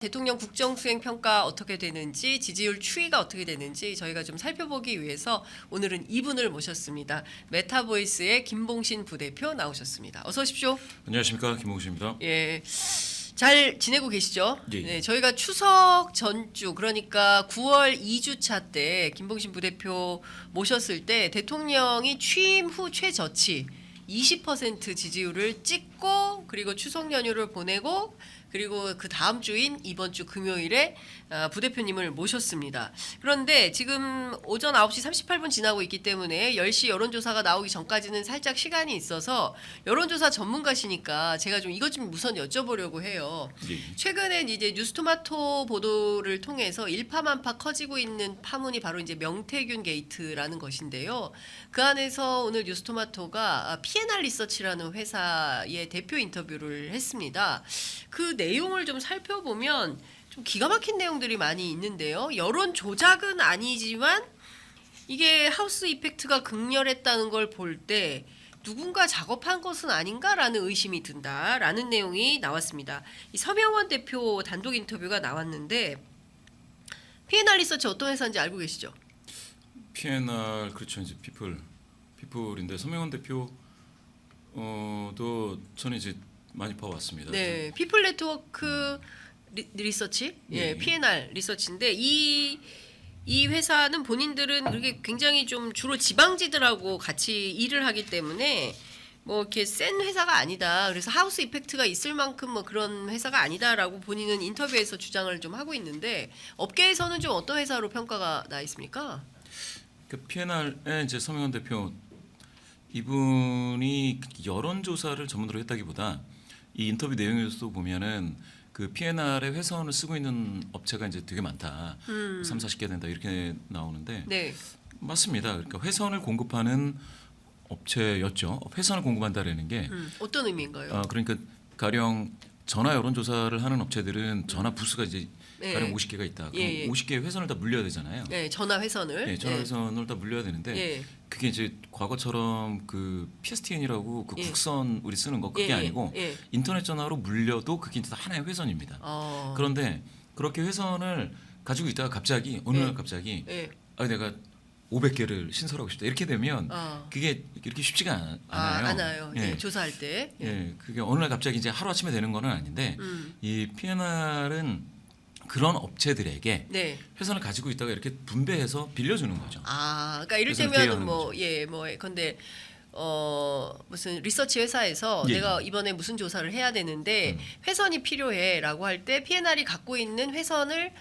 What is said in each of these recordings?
대통령 국정수행평가 어떻게 되는지, 지지율 추이가 어떻게 되는지 저희가 좀 살펴보기 위해서 오늘은 이분을 모셨습니다. 메타보이스의 김봉신 부대표 나오셨습니다. 어서 오십시오. 안녕하십니까, 김봉신입니다. 예, 잘 지내고 계시죠? 예. 네, 저희가 추석 전주, 그러니까 9월 2주차 때 김봉신 부대표 모셨을 때 대통령이 취임 후 최저치 20% 지지율을 찍고, 그리고 추석 연휴를 보내고, 그리고 그 다음 주인 이번 주 금요일에 부대표님을 모셨습니다. 그런데 지금 오전 9시 38분 지나고 있기 때문에 10시 여론조사가 나오기 전까지는 살짝 시간이 있어서 여론조사 전문가시니까 제가 좀 이것 좀 우선 여쭤보려고 해요. 예. 최근에 이제 뉴스토마토 보도를 통해서 일파만파 커지고 있는 파문이 바로 이제 명태균 게이트라는 것인데요. 그 안에서 오늘 뉴스토마토가 P&R 리서치라는 회사의 대표 인터뷰를 했습니다. 그 내용을 좀 살펴보면 좀 기가 막힌 내용들이 많이 있는데요. 여론 조작은 아니지만 이게 하우스 이펙트가 극렬했다는 걸 볼 때 누군가 작업한 것은 아닌가라는 의심이 든다라는 내용이 나왔습니다. 이 서명원 대표 단독 인터뷰가 나왔는데 P&R 리서치 어떤 회사인지 알고 계시죠? P&R 그렇죠, 이제 피플인데 서명원 대표 도 저는 이제 많이 봐왔습니다. 네, 피플 네트워크 리서치, 예, 예. P&R 리서치인데 이 회사는 본인들은 그렇게 굉장히 좀 주로 지방지들하고 같이 일을 하기 때문에 뭐 이렇게 센 회사가 아니다. 그래서 하우스 이펙트가 있을 만큼 뭐 그런 회사가 아니다라고 본인은 인터뷰에서 주장을 좀 하고 있는데 업계에서는 좀 어떤 회사로 평가가 나 있습니까? 그 P&R의 이제 서명원 대표 이분이 여론조사를 전문으로 했다기보다 이 인터뷰 내용에서도 보면은 그 P&R의 회선을 쓰고 있는 업체가 이제 되게 많다. 3, 40개 된다 이렇게 나오는데 네. 맞습니다. 그러니까 회선을 공급하는 업체였죠. 회선을 공급한다라는 게 어떤 의미인가요? 그러니까 가령 전화 여론조사를 하는 업체들은 전화 부스가 이제 네. 가령 50개가 있다. 그럼 예, 예. 50개의 회선을 다 물려야 되잖아요. 네, 전화 회선을. 네, 전화 회선을 다 물려야 되는데 예. 그게 이제 과거처럼 그 PSTN이라고 그 예. 국선 우리 쓰는 거 그게 예, 예, 아니고 예. 인터넷 전화로 물려도 그게 이제 하나의 회선입니다. 그런데 그렇게 회선을 가지고 있다가 갑자기 어느 예. 날 갑자기 예. 내가 500개를 신설하고 싶다 이렇게 되면 어. 그게 이렇게 쉽지가 않아요. 않아요. 예. 예, 조사할 때. 예, 그게 어느 날 갑자기 이제 하루 아침에 되는 거는 아닌데 이 P&R은 그런 업체들에게 네. 회선을 가지고 있다가 이렇게 분배해서 빌려주는 거죠. 그러니까 그래서 이를테면 대여하는 뭐 거죠. 예, 뭐 근데 무슨 리서치 회사에서 예, 내가 이번에 무슨 조사를 해야 되는데 회선이 필요해라고 할 때 P&R이 갖고 있는 회선을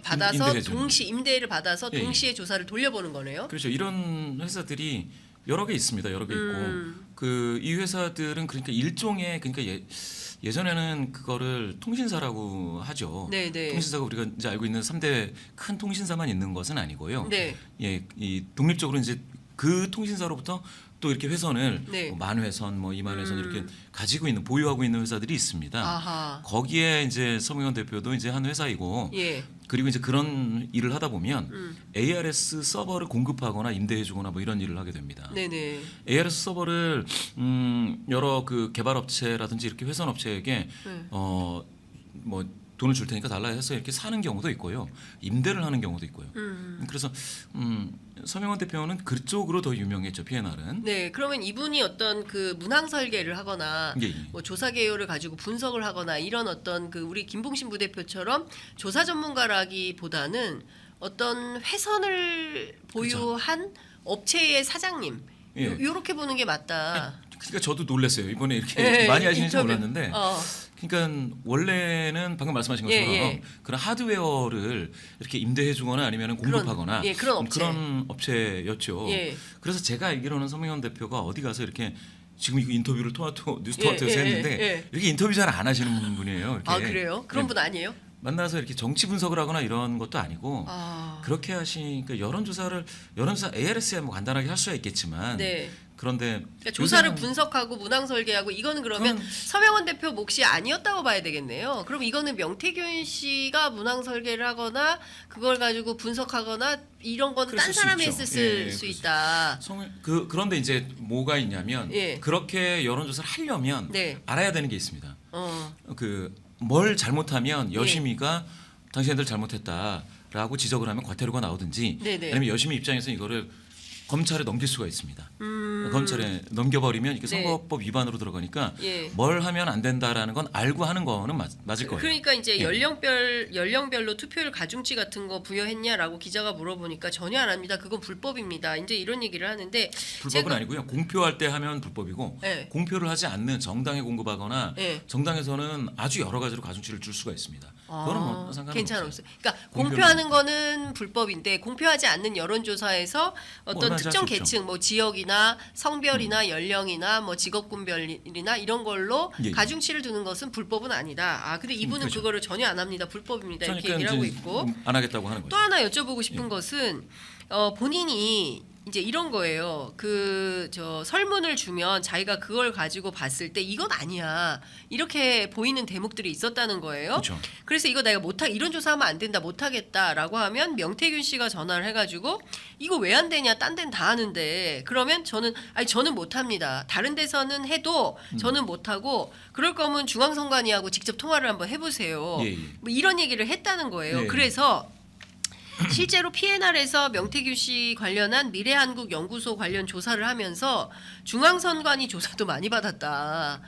받아서 임대해주는 동시 임대를 받아서 예, 예. 동시에 조사를 돌려보는 거네요. 그렇죠. 이런 회사들이 여러 개 있습니다. 여러 개 있고 그 이 회사들은 그러니까 일종의 그러니까 예전에는 그거를 통신사라고 하죠. 네, 네. 통신사가 우리가 이제 알고 있는 3대 큰 통신사만 있는 것은 아니고요. 네. 예, 이 독립적으로 이제 그 통신사로부터 또 이렇게 회선을 네. 뭐 만 회선, 뭐 2만 회선 이렇게 가지고 있는 보유하고 있는 회사들이 있습니다. 아하. 거기에 이제 서명원 대표도 이제 한 회사이고 예. 그리고 이제 그런 일을 하다 보면 ARS 서버를 공급하거나 임대해주거나 뭐 이런 일을 하게 됩니다. 네네. ARS 서버를 여러 그 개발업체라든지 이렇게 회선업체에게 뭐 돈을 줄 테니까 달라 해서 이렇게 사는 경우도 있고요, 임대를 하는 경우도 있고요. 그래서 서명원 대표는 그쪽으로 더 유명했죠, P&R은. 네, 그러면 이분이 어떤 그 문항 설계를 하거나 예, 예. 뭐 조사 개요를 가지고 분석을 하거나 이런 어떤 그 우리 김봉신 부대표처럼 조사 전문가라기보다는 어떤 회선을 보유한 업체의 사장님 예. 요렇게 보는 게 맞다. 그러니까 저도 놀랐어요. 이번에 이렇게 예, 많이 하시는지 인터뷰. 몰랐는데 그러니까 원래는 방금 말씀하신 것처럼 예, 예. 그런 하드웨어를 이렇게 임대해주거나 아니면 공급하거나 그런 업체. 그런 업체였죠. 예. 그래서 제가 알기로는 서명원 대표가 어디 가서 이렇게 지금 이 인터뷰를 뉴스토마토에서 했는데 예. 이렇게 인터뷰 잘 안 하시는 분이에요. 이렇게. 그래요? 그런 분 아니에요? 만나서 이렇게 정치 분석을 하거나 이런 것도 아니고 그렇게 하시니까 여론조사 ARS야 뭐 간단하게 할 수야 있겠지만 네. 그런데 그러니까 조사를 요새는 분석하고 문항 설계하고 이거는 그러면 서명원 대표 몫이 아니었다고 봐야 되겠네요. 그럼 이거는 명태균 씨가 문항 설계를 하거나 그걸 가지고 분석하거나 이런 건 딴 그랬을 수 사람이 있죠. 했을 예, 수 그렇죠. 있다. 그런데 이제 뭐가 있냐면 예. 그렇게 여론조사를 하려면 네. 알아야 되는 게 있습니다. 어. 그 뭘 잘못하면 여심이가 당신들 잘못했다라고 지적을 하면 과태료가 나오든지 네네. 아니면 여심이 입장에서 이거를 검찰에 넘길 수가 있습니다. 검찰에 넘겨버리면 이게 네. 선거법 위반으로 들어가니까 예. 뭘 하면 안 된다라는 건 알고 하는 거는 맞을 거예요. 그러니까 이제 예. 연령별로 투표율 가중치 같은 거 부여했냐라고 기자가 물어보니까 전혀 안 합니다. 그건 불법입니다. 이제 이런 얘기를 하는데 불법은 제가- 아니고요. 공표할 때 하면 불법이고 네. 공표를 하지 않는 정당에 공급하거나 네. 정당에서는 아주 여러 가지로 가중치를 줄 수가 있습니다. 그거는 뭐 상관없어요. 괜찮았어요. 그러니까 공표는- 공표하는 거는 불법인데 공표하지 않는 여론조사에서 어떤 얼마든지 특정 할수 있죠. 계층, 뭐 지역이나 성별이나 연령이나 뭐 직업군별이나 이런 걸로 예, 예. 가중치를 두는 것은 불법은 아니다. 아 근데 이분은 그렇죠. 그거를 전혀 안 합니다. 불법입니다. 이렇게 그러니까 얘기를 하고 이제 있고 안 하겠다고 하는 또 거죠. 하나 여쭤보고 싶은 것은 본인이 이제 이런 거예요. 그 저 설문을 주면 자기가 그걸 가지고 봤을 때 이건 아니야 이렇게 보이는 대목들이 있었다는 거예요. 그렇죠. 그래서 이거 내가 이런 조사하면 안 된다, 못하겠다라고 하면 명태균 씨가 전화를 해가지고 이거 왜 안 되냐, 딴 데는 다 하는데 그러면 저는 못합니다. 다른 데서는 해도 저는 못하고 그럴 거면 중앙선관위하고 직접 통화를 한번 해보세요. 예, 예. 뭐 이런 얘기를 했다는 거예요. 예. 그래서 실제로 PNR에서 명태균 씨 관련한 미래한국연구소 관련 조사를 하면서 중앙선관위 조사도 많이 받았다.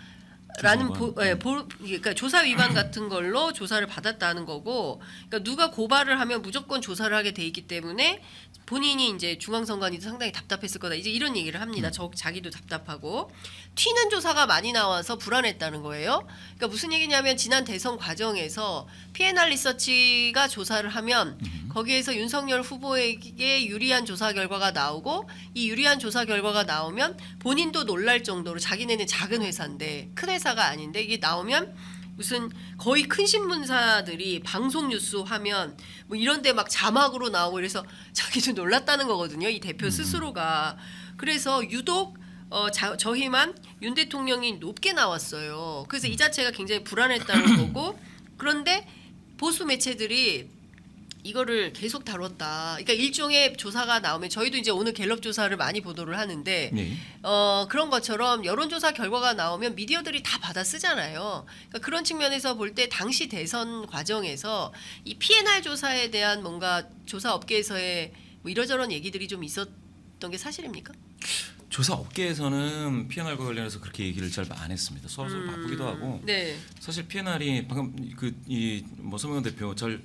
라는 그러니까 조사 위반 같은 걸로 조사를 받았다는 거고, 그러니까 누가 고발을 하면 무조건 조사를 하게 돼 있기 때문에 본인이 이제 중앙선관위도 상당히 답답했을 거다. 이제 이런 얘기를 합니다. 자기도 답답하고 튀는 조사가 많이 나와서 불안했다는 거예요. 그러니까 무슨 얘기냐면 지난 대선 과정에서 PNR 리서치가 조사를 하면 거기에서 윤석열 후보에게 유리한 조사 결과가 나오고 이 유리한 조사 결과가 나오면 본인도 놀랄 정도로 자기네는 작은 회사인데 큰 회사가 아닌데 이게 나오면 무슨 거의 큰 신문사들이 방송 뉴스 화면 뭐 이런 데 막 자막으로 나오고 이래서 자기도 놀랐다는 거거든요. 이 대표 스스로가. 그래서 유독 저희만 윤 대통령이 높게 나왔어요. 그래서 이 자체가 굉장히 불안했다는 거고, 그런데 보수 매체들이 이거를 계속 다뤘다. 그러니까 일종의 조사가 나오면 저희도 이제 오늘 갤럽 조사를 많이 보도를 하는데 네. 그런 것처럼 여론조사 결과가 나오면 미디어들이 다 받아 쓰잖아요. 그러니까 그런 측면에서 볼 때 당시 대선 과정에서 이 PNR 조사에 대한 뭔가 조사 업계에서의 뭐 이러저런 얘기들이 좀 있었던 게 사실입니까? 조사 업계에서는 PNR과 관련해서 그렇게 얘기를 잘 안 했습니다. 서로 바쁘기도 하고 네. 사실 PNR이 방금 뭐 서명원 대표 잘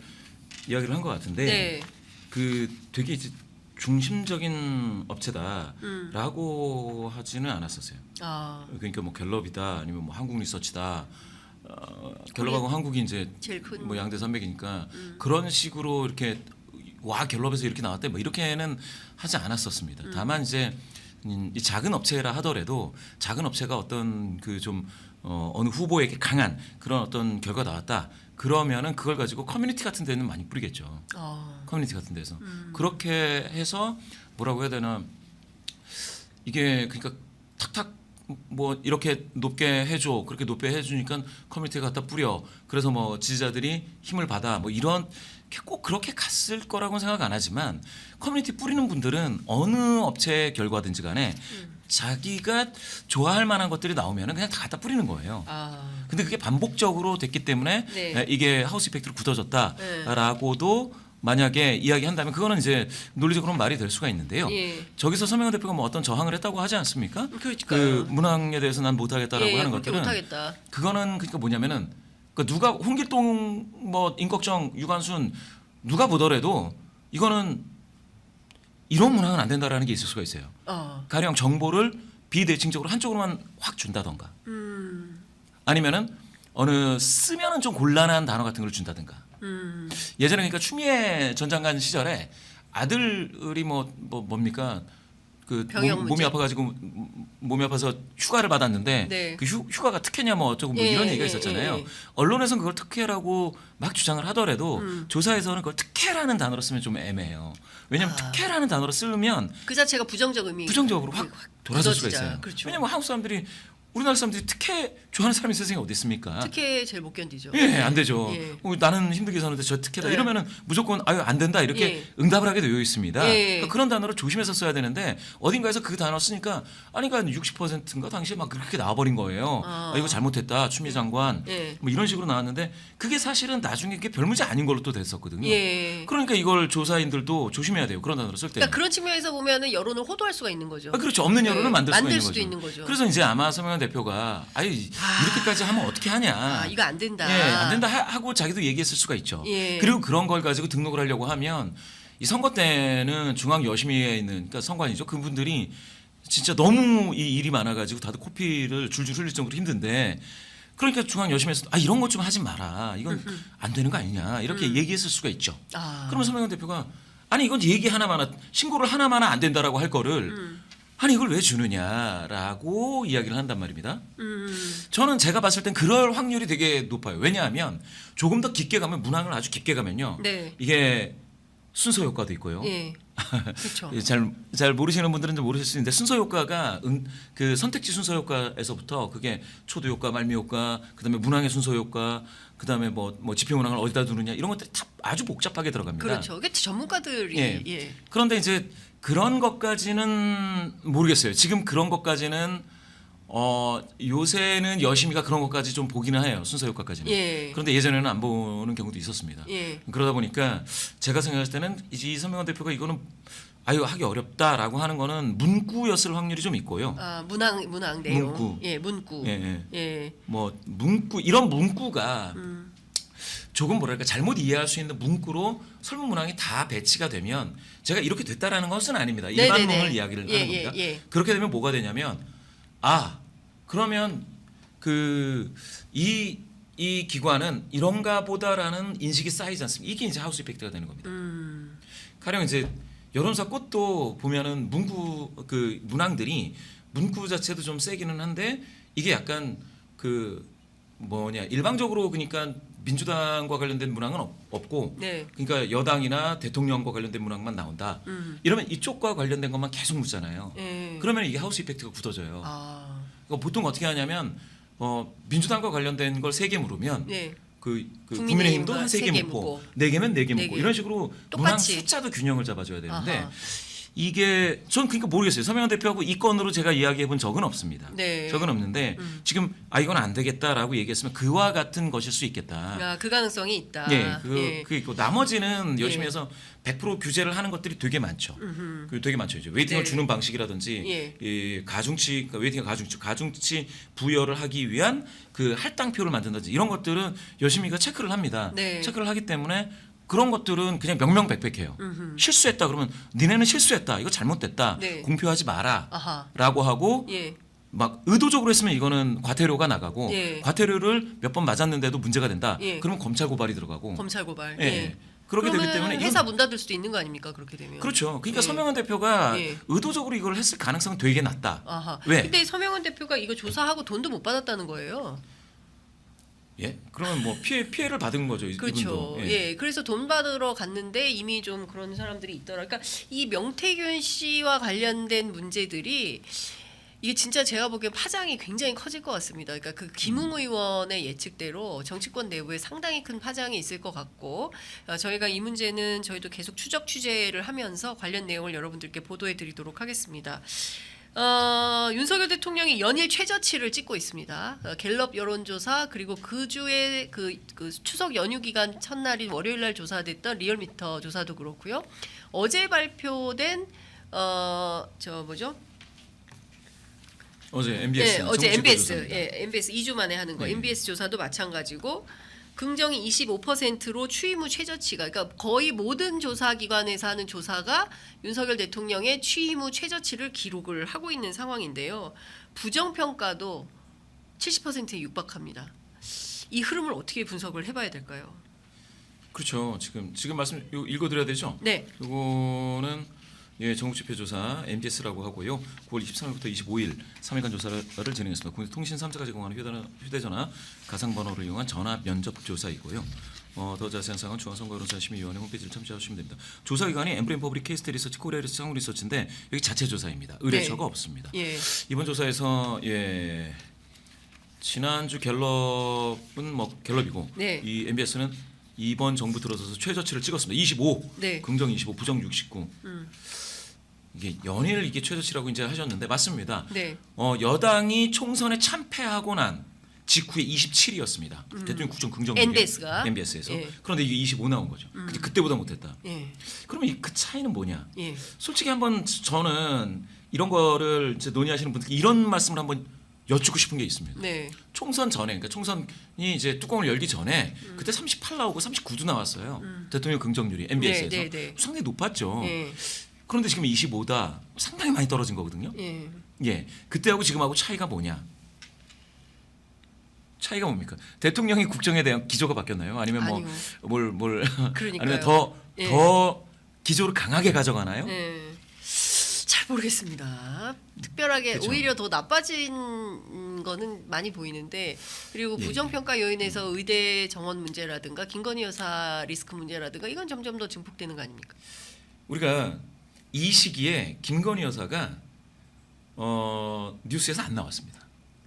이야기를 한 것 같은데 네. 그 되게 이제 중심적인 업체다라고 하지는 않았었어요. 아, 그러니까 뭐 갤럽이다 아니면 뭐 한국리서치다. 갤럽하고 한국이 이제 제일 큰 뭐 양대 산맥이니까 그런 식으로 이렇게 와 갤럽에서 이렇게 나왔대 뭐 이렇게는 하지 않았었습니다. 다만 이제 이 작은 업체라 하더라도 작은 업체가 어떤 그 좀 어느 후보에게 강한 그런 어떤 결과 나왔다. 그러면은 그걸 가지고 커뮤니티 같은 데는 많이 뿌리겠죠. 커뮤니티 같은 데서 그렇게 해서 뭐라고 해야 되나 이게 그러니까 탁탁 뭐 이렇게 높게 해줘 그렇게 높게 해주니까 커뮤니티에 갖다 뿌려 그래서 뭐 지지자들이 힘을 받아 뭐 이런 꼭 그렇게 갔을 거라고는 생각 안 하지만 커뮤니티 뿌리는 분들은 어느 업체 결과든지 간에 자기가 좋아할 만한 것들이 나오면은 그냥 다 갖다 뿌리는 거예요. 근데 그게 반복적으로 됐기 때문에 네. 이게 하우스 이펙트로 굳어졌다라고도 만약에 이야기한다면 그거는 이제 논리적으로는 말이 될 수가 있는데요. 예. 저기서 서명환 대표가 뭐 어떤 저항을 했다고 하지 않습니까? 그러니까요. 그 문항에 대해서 난 못하겠다라고 하는 그렇게 것들은 못하겠다. 그거는 그러니까 뭐냐면은 그 누가 홍길동 뭐 임꺽정 유관순 누가 보더라도 이거는 이런 문항은 안 된다라는 게 있을 수가 있어요. 가령 정보를 비대칭적으로 한쪽으로만 확 준다던가 아니면은 어느 쓰면은 좀 곤란한 단어 같은 걸 준다든가 예전에 그러니까 추미애 전 장관 시절에 아들이 뭡니까 그 병역 몸이 문제. 아파가지고 몸이 아파서 휴가를 받았는데 네. 그 휴가가 특혜냐 뭐 어쩌고 뭐 예, 이런 예, 얘기가 예, 있었잖아요. 예. 언론에서는 그걸 특혜라고 막 주장을 하더라도 조사에서는 그걸 특혜라는 단어로 쓰면 좀 애매해요. 왜냐하면 특혜라는 단어로 쓰면 그 자체가 부정적 의미. 부정적으로 확 돌아설 수가 굳어지자. 있어요. 그렇죠. 왜냐하면 한국 사람들이 우리나라 사람들이 특혜 좋아하는 사람이 세상에 어디 있습니까? 특혜 제일 못 견디죠. 예, 안 되죠. 예. 나는 힘들게 사는데 저 특혜다 예. 이러면은 무조건 아유 안 된다 이렇게 예. 응답을 하게 되어 있습니다. 예. 그러니까 그런 단어를 조심해서 써야 되는데 어딘가에서 그 단어 쓰니까 아니 그러니까 60%인가 당시에 막 그렇게 나와버린 거예요. 아. 이거 잘못했다 추미애 장관 예. 뭐 이런 식으로 나왔는데 그게 사실은 나중에 그게 별 문제 아닌 걸로 또 됐었거든요. 예. 그러니까 이걸 조사인들도 조심해야 돼요. 그런 단어를 쓸 때. 그러니까 그런 측면에서 보면은 여론을 호도할 수가 있는 거죠. 그렇죠. 없는 여론을 예. 만들 수가 만들 있는 수도 거죠. 있는 거죠. 그래서 이제 아마 서명환 대표가 아유 이렇게까지 하면 어떻게 하냐. 아, 이거 안 된다. 예, 안 된다 하고 자기도 얘기했을 수가 있죠. 예. 그리고 그런 걸 가지고 등록을 하려고 하면 이 선거 때는 중앙 여심위에 있는 그러니까 선관위죠. 그분들이 진짜 너무 이 일이 많아가지고 다들 코피를 줄줄 흘릴 정도로 힘든데 그러니까 중앙 여심에서 아 이런 것 좀 하지 마라. 이건 안 되는 거 아니냐 이렇게 얘기했을 수가 있죠. 아. 그러면 서명환 대표가 아니 이건 얘기 하나만 신고를 하나만 안 된다라고 할 거를 아니 이걸 왜 주느냐라고 이야기를 한단 말입니다. 저는 제가 봤을 땐 그럴 확률이 되게 높아요. 왜냐하면 조금 더 깊게 가면 문항을 아주 깊게 가면요. 네. 이게 순서 효과도 있고요. 예. 그렇죠. 예, 잘 모르시는 분들은 좀 모르실 수 있는데 순서 효과가 그 선택지 순서 효과에서부터 그게 초도 효과, 말미 효과, 그다음에 문항의 순서 효과, 그다음에 뭐 지표 문항을 어디다 두느냐 이런 것들이 다 아주 복잡하게 들어갑니다. 그렇죠. 이게 전문가들이 예. 예. 그런데 이제 그런 것까지는 모르겠어요. 지금 그런 것까지는 요새는 여심이가 그런 것까지 좀 보기는 해요. 순서 효과까지는. 예. 그런데 예전에는 안 보는 경우도 있었습니다. 예. 그러다 보니까 제가 생각했을 때는 이 서명환 대표가 이거는 아유 하기 어렵다라고 하는 거는 문구였을 확률이 좀 있고요. 아, 문항 내용. 문구. 예, 문구. 예, 예. 예. 뭐 문구 이런 문구가 조금 뭐랄까 잘못 이해할 수 있는 문구로 설문 문항이 다 배치가 되면 제가 이렇게 됐다라는 것은 아닙니다. 네네네. 일반론을 이야기를 예, 하는 예, 겁니다. 예. 그렇게 되면 뭐가 되냐면 그러면 이 기관은 이런가 보다라는 인식이 쌓이지 않습니까? 이게 이제 하우스 이펙트가 되는 겁니다. 가령 이제 여론조사 꽃도 보면은 문항들이 문구 자체도 좀 세기는 한데 이게 약간 일방적으로 그러니까 민주당과 관련된 문항은 없고 네. 그러니까 여당이나 대통령과 관련된 문항만 나온다. 이러면 이쪽과 관련된 것만 계속 묻잖아요. 예. 그러면 이게 하우스 이펙트가 굳어져요. 아. 그러니까 보통 어떻게 하냐면 민주당과 관련된 걸 3개 물으면 네. 국민의힘도 한 3개 개 묻고 4개면 4개 네 묻고 개. 이런 식으로 문항 똑같이. 숫자도 균형을 잡아줘야 되는데 아하. 이게 전 그러니까 모르겠어요. 서명환 대표하고 이 건으로 제가 이야기해 본 적은 없습니다. 네. 적은 없는데 지금 이건 안 되겠다라고 얘기했으면 그와 같은 것일 수 있겠다. 아, 그 가능성이 있다. 예, 예. 그게 있고 나머지는 열심히 예. 해서 100% 규제를 하는 것들이 되게 많죠. 되게 많죠. 이제 웨이팅을 네. 주는 방식이라든지 예. 이 가중치, 그러니까 웨이팅과 가중치 부여를 하기 위한 그 할당표를 만든다든지 이런 것들은 열심히가 체크를 합니다. 네. 체크를 하기 때문에 그런 것들은 그냥 명명백백해요. 실수했다 그러면 니네는 실수했다. 이거 잘못됐다. 네. 공표하지 마라. 아하. 라고 하고 예. 막 의도적으로 했으면 이거는 과태료가 나가고 예. 과태료를 몇 번 맞았는데도 문제가 된다. 예. 그러면 검찰 고발이 들어가고 검찰 고발. 예. 예. 그렇게 되기 그러면 때문에 이건- 회사 문 닫을 수도 있는 거 아닙니까? 그렇게 되면. 그렇죠. 그러니까 예. 서명환 대표가 예. 의도적으로 이걸 했을 가능성은 되게 낮다. 아하. 왜? 근데 서명환 대표가 이거 조사하고 돈도 못 받았다는 거예요. 예? 그러면 뭐 피해를 받은 거죠. 그렇죠. 이분도. 예. 그래서 돈 받으러 갔는데 이미 좀 그런 사람들이 있더라. 그러니까 이 명태균 씨와 관련된 문제들이 이게 진짜 제가 보기엔 파장이 굉장히 커질 것 같습니다. 그러니까 그 김웅 의원의 예측대로 정치권 내부에 상당히 큰 파장이 있을 것 같고 저희가 이 문제는 저희도 계속 추적 취재를 하면서 관련 내용을 여러분들께 보도해드리도록 하겠습니다. 윤석열 대통령이 연일 최저치를 찍고 있습니다. 갤럽 여론조사 그리고 그 주에 그 추석 연휴 기간 첫날인 월요일날 조사됐던 리얼미터 조사도 그렇고요. 어제 발표된 어제 MBS 네, 어제 정치권 MBS 조사입니다. MBS 2주 만에 하는 거 네. MBS 조사도 마찬가지고 긍정이 25%로 취임 후 최저치가 그러니까 거의 모든 조사 기관에서 하는 조사가 윤석열 대통령의 취임 후 최저치를 기록을 하고 있는 상황인데요. 부정 평가도 70%에 육박합니다. 이 흐름을 어떻게 분석을 해봐야 될까요? 그렇죠. 지금 말씀 읽어드려야 되죠. 네, 이거는 전국지표 조사 MBS라고 하고요. 9월 23일부터 25일 3일간 조사를 진행했습니다. 국내 통신 3사가 제공하는 휴대전화 가상번호를 이용한 전화 면접 조사이고요. 더 자세한 사항은 중앙선거여론조사심의위원회 홈페이지를 참조하시면 됩니다. 조사 기관이 엠브레인 퍼블릭 케이스트 리서치 코리아 리서치 한국 리서치인데 여기 자체 조사입니다. 의뢰처가 없습니다. 예, 이번 조사에서 지난주 갤럽은 뭐 갤럽이고 네. 이 MBS는 이번 정부 들어서서 최저치를 찍었습니다. 25, 네. 긍정 25, 부정 69. 이게 연일 이게 최저치라고 이제 하셨는데 맞습니다. 네. 여당이 총선에 참패하고 난 직후에 27이었습니다. 대통령 국정 긍정률이 NBS가? MBS에서. 예. 그런데 이게 25 나온 거죠. 근데 그때보다 못했다. 예. 그러면 그 차이는 뭐냐? 예. 솔직히 한번 저는 이런 거를 이제 논의하시는 분들께 이런 말씀을 한번 여쭙고 싶은 게 있습니다. 네. 총선 전에, 그러니까 총선이 이제 뚜껑을 열기 전에 그때 38 나오고 39도 나왔어요. 대통령 긍정률이 MBS에서 네, 네, 네. 상당히 높았죠. 예. 그런데 지금 25다, 상당히 많이 떨어진 거거든요. 예. 예, 그때하고 지금하고 차이가 뭐냐? 차이가 뭡니까? 대통령이 국정에 대한 기조가 바뀌었나요? 아니면 뭐 아니요. 뭘 그러니까요. 아니면 더 예. 기조를 강하게 가져가나요? 네. 잘 모르겠습니다. 특별하게 그쵸. 오히려 더 나빠진 거는 많이 보이는데 그리고 예. 부정평가 요인에서 의대 정원 문제라든가 김건희 여사 리스크 문제라든가 이건 점점 더 증폭되는 거 아닙니까? 우리가 이 시기에 김건희 여사가 뉴스에서 안 나왔습니다.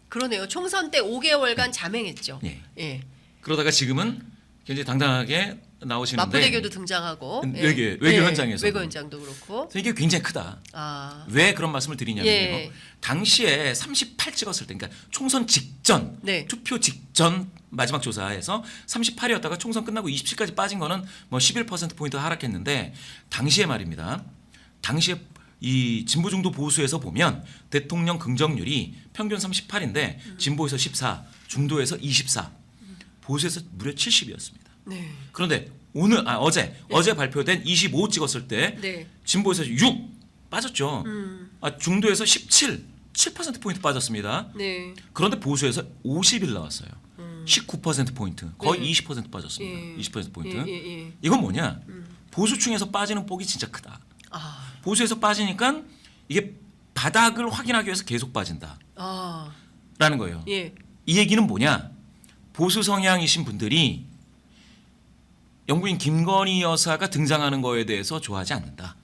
그러네요. 총선 때 5개월간 잠행했죠. 예. 예. 그러다가 지금은 굉장히 당당하게 나오시는데 마포대교도 등장하고 외교 현장에서도. 외교 현장도 그렇고. 이게 굉장히 크다. 아. 왜 그런 말씀을 드리냐면요. 예. 당시에 38 찍었을 때, 그러니까 총선 직전, 네. 투표 직전 마지막 조사에서 38이었다가 총선 끝나고 27까지 빠진 거는 뭐 11% 포인트 하락했는데 당시에 말입니다. 당시에 이 진보 중도 보수에서 보면 대통령 긍정률이 평균 38인데 진보에서 14, 중도에서 24, 보수에서 무려 70이었습니다. 네. 그런데 어제 발표된 25 찍었을 때 네. 진보에서 6 빠졌죠. 중도에서 7% 포인트 빠졌습니다. 네. 그런데 보수에서 51 나왔어요. 19% 포인트, 거의 네. 20% 빠졌습니다. 예. 20% 포인트. 예. 이건 뭐냐? 보수층에서 빠지는 폭이 진짜 크다. 아. 보수에서 빠지니까 이게 바닥을 확인하기 위해서 계속 빠진다라는 아. 거예요. 예. 이 얘기는 뭐냐? 보수 성향이신 분들이 영부인 김건희 여사가 등장하는 거에 대해서 좋아하지 않는다.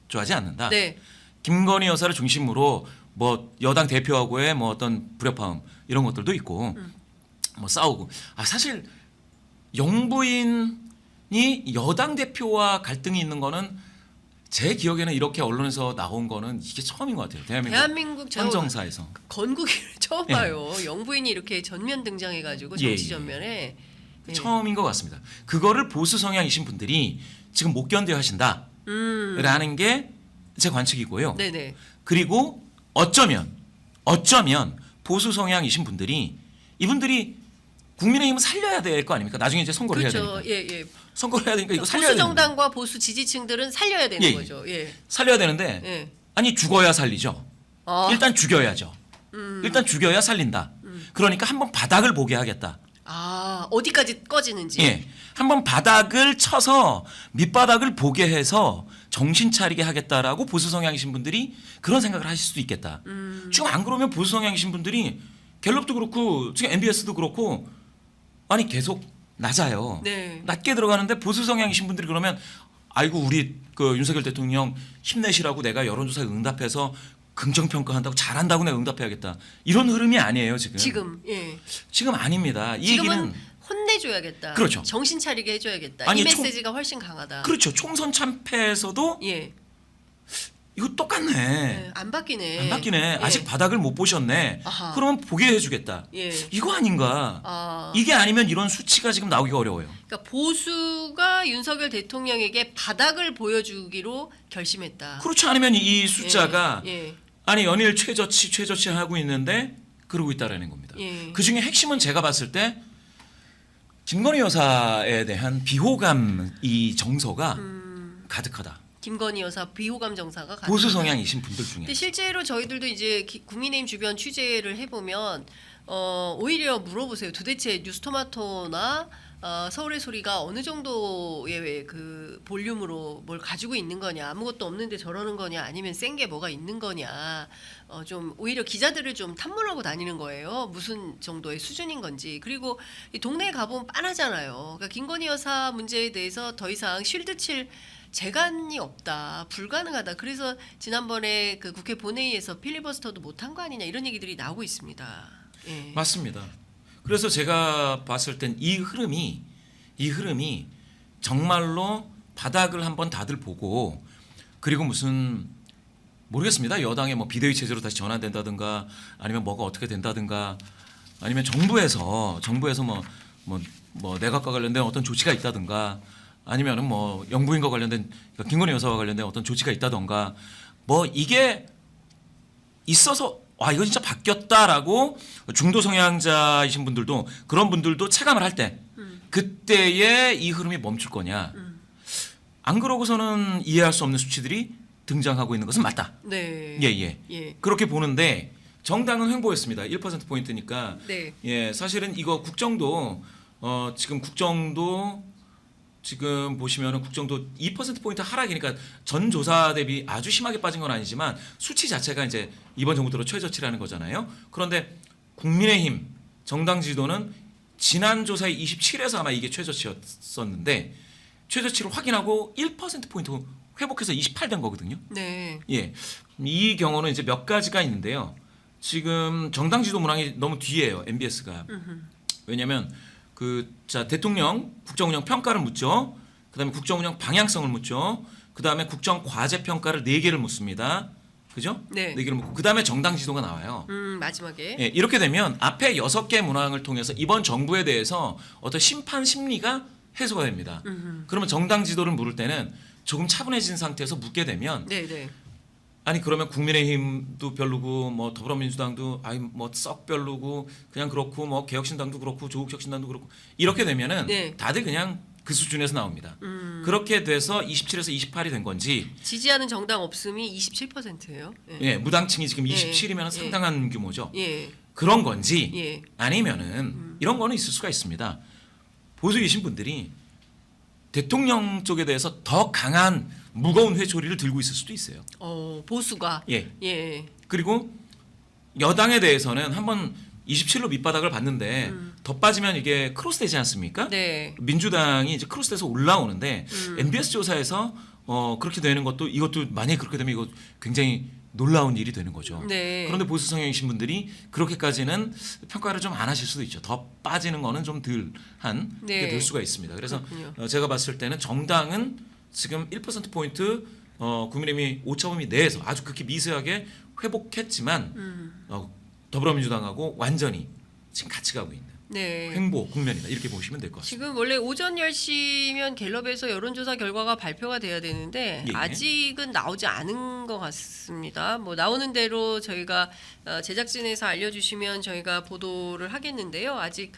좋아하지 않는다. 네. 김건희 여사를 중심으로 뭐 여당 대표하고의 뭐 어떤 불협화음 이런 것들도 있고 뭐 싸우고. 사실 영부인이 여당 대표와 갈등이 있는 거는 제 기억에는 이렇게 언론에서 나온 거는 이게 처음인 것 같아요. 대한민국 헌정사에서. 건국일 처음 예. 봐요. 영부인이 이렇게 전면 등장해가지고 정치 예. 전면에 예. 처음인 것 같습니다. 그거를 보수 성향이신 분들이 지금 못 견뎌 하신다라는 게 제 관측이고요. 네네. 그리고 어쩌면 보수 성향이신 분들이 이분들이 국민의힘을 살려야 될 거 아닙니까? 나중에 이제 선거를 해야 그렇죠. 되니까. 예. 선거를 해야 되니까 이거 살려야 보수 되는데. 정당과 보수 지지층들은 살려야 되는 예. 거죠. 예. 살려야 되는데 예. 아니 죽어야 살리죠. 아. 일단 죽여야죠. 일단 죽여야 살린다. 그러니까 한번 바닥을 보게 하겠다. 아, 어디까지 꺼지는지. 예. 한번 바닥을 쳐서 밑바닥을 보게 해서 정신 차리게 하겠다라고 보수 성향이신 분들이 그런 생각을 하실 수도 있겠다. 지금 안 그러면 보수 성향이신 분들이 갤럽도 그렇고 지금 MBS도 그렇고 아니 계속 낮아요. 네. 낮게 들어가는데 보수 성향이신 분들이 그러면 아이고 우리 그 윤석열 대통령 힘내시라고 내가 여론조사에 응답해서 긍정평가한다고 잘한다고 내가 응답해야겠다. 이런 흐름이 아니에요 지금. 예. 지금 아닙니다. 이 지금은 얘기는 혼내줘야겠다. 그렇죠. 정신 차리게 해줘야겠다. 아니, 이 메시지가 훨씬 강하다. 그렇죠. 총선 참패에서도 예. 이거 똑같네. 예. 안 바뀌네. 안 바뀌네. 예. 아직 바닥을 못 보셨네. 아하. 그러면 보게 해주겠다. 예. 이거 아닌가? 아. 이게 아니면 이런 수치가 지금 나오기가 어려워요. 그러니까 보수가 윤석열 대통령에게 바닥을 보여주기로 결심했다. 그렇지 않으면 이 숫자가 예. 아니 연일 최저치 하고 있는데 그러고 있다라는 겁니다. 예. 그 중에 핵심은 제가 봤을 때 김건희 여사에 대한 비호감 이 정서가 가득하다. 김건희 여사 비호감 정사가 보수 가능하다. 성향이신 분들 중에. 근데 실제로 저희들도 이제 국민의힘 주변 취재를 해보면 오히려 물어보세요. 도대체 뉴스토마토나 서울의 소리가 어느 정도의 그 볼륨으로 뭘 가지고 있는 거냐, 아무것도 없는데 저러는 거냐, 아니면 센 게 뭐가 있는 거냐, 좀 오히려 기자들을 좀 탐문하고 다니는 거예요. 무슨 정도의 수준인 건지. 그리고 이 동네에 가보면 빤하잖아요. 그러니까 김건희 여사 문제에 대해서 더 이상 쉴드 칠 재간이 없다, 불가능하다. 그래서 지난번에 그 국회 본회의에서 필리버스터도 못한 거 아니냐 이런 얘기들이 나오고 있습니다. 예. 맞습니다. 그래서 제가 봤을 땐 이 흐름이 정말로 바닥을 한번 다들 보고 그리고 무슨 모르겠습니다. 여당의 뭐 비대위 체제로 다시 전환된다든가 아니면 뭐가 어떻게 된다든가 아니면 정부에서 뭐 내각과 관련된 어떤 조치가 있다든가 아니면은 뭐 영부인과 관련된 그러니까 김건희 여사와 관련된 어떤 조치가 있다든가 뭐 이게 있어서 와 이거 진짜 바뀌었다라고 중도 성향자이신 분들도 그런 분들도 체감을 할 때 그때에 이 흐름이 멈출 거냐 안 그러고서는 이해할 수 없는 수치들이 등장하고 있는 것은 맞다. 네. 예. 그렇게 보는데 정당은 횡보했습니다. 1% 포인트니까. 네. 예, 사실은 이거 국정도 지금 지금 보시면은 국정도 2% 포인트 하락이니까 전 조사 대비 아주 심하게 빠진 건 아니지만 수치 자체가 이제 이번 정부 들어 최저치라는 거잖아요. 그런데 국민의힘 정당 지도는 지난 조사에 27에서 아마 이게 최저치였었는데 최저치를 확인하고 1% 포인트 회복해서 28 된 거거든요. 네. 예, 이 경우는 이제 몇 가지가 있는데요. 지금 정당 지도 문항이 너무 뒤에요. MBS가. 왜냐하면 대통령 국정운영 평가를 묻죠. 그다음에 국정운영 방향성을 묻죠. 그다음에 국정 과제 평가를 4개를 묻습니다. 그죠? 네. 4개를 묻고 그다음에 정당 지도가 나와요. 마지막에. 예, 이렇게 되면 앞에 6개 문항을 통해서 이번 정부에 대해서 어떤 심판 심리가 해소가 됩니다. 그러면 정당 지도를 물을 때는 조금 차분해진 상태에서 묻게 되면 네. 아니 그러면 국민의힘도 별로고 뭐 더불어민주당도 아이 뭐 썩 별로고 그냥 그렇고 뭐 개혁신당도 그렇고 조국혁신당도 그렇고 이렇게 되면은 네. 다들 그냥 그 수준에서 나옵니다. 그렇게 돼서 27에서 28이 된 건지 지지하는 정당 없음이 27%예요. 예, 무당층이 지금 예. 27이면 상당한 규모죠. 예. 그런 건지 예. 아니면은 이런 거는 있을 수가 있습니다. 보수이신 분들이 대통령 쪽에 대해서 더 강한 무거운 회초리를 들고 있을 수도 있어요. 보수가. 예. 예. 그리고 여당에 대해서는 한번 27로 밑바닥을 봤는데 더 빠지면 이게 크로스되지 않습니까? 네. 민주당이 이제 크로스돼서 올라오는데 MBS 조사에서 그렇게 되는 것도 이것도 만약에 그렇게 되면 이거 굉장히 놀라운 일이 되는 거죠. 네. 그런데 보수 성향이신 분들이 그렇게까지는 평가를 좀 안 하실 수도 있죠. 더 빠지는 거는 좀 덜한 네. 게 될 수가 있습니다. 그래서 그렇군요. 제가 봤을 때는 정당은 지금 1% 포인트 국민의힘이 오차범위 내에서 아주 극히 미세하게 회복했지만 더불어민주당하고 완전히 지금 같이 가고 있는 네. 횡보 국면이다 이렇게 보시면 될 것 같습니다. 지금 원래 오전 10시면 갤럽에서 여론조사 결과가 발표가 돼야 되는데 예. 아직은 나오지 않은 것 같습니다. 뭐 나오는 대로 저희가 제작진에서 알려주시면 저희가 보도를 하겠는데요. 아직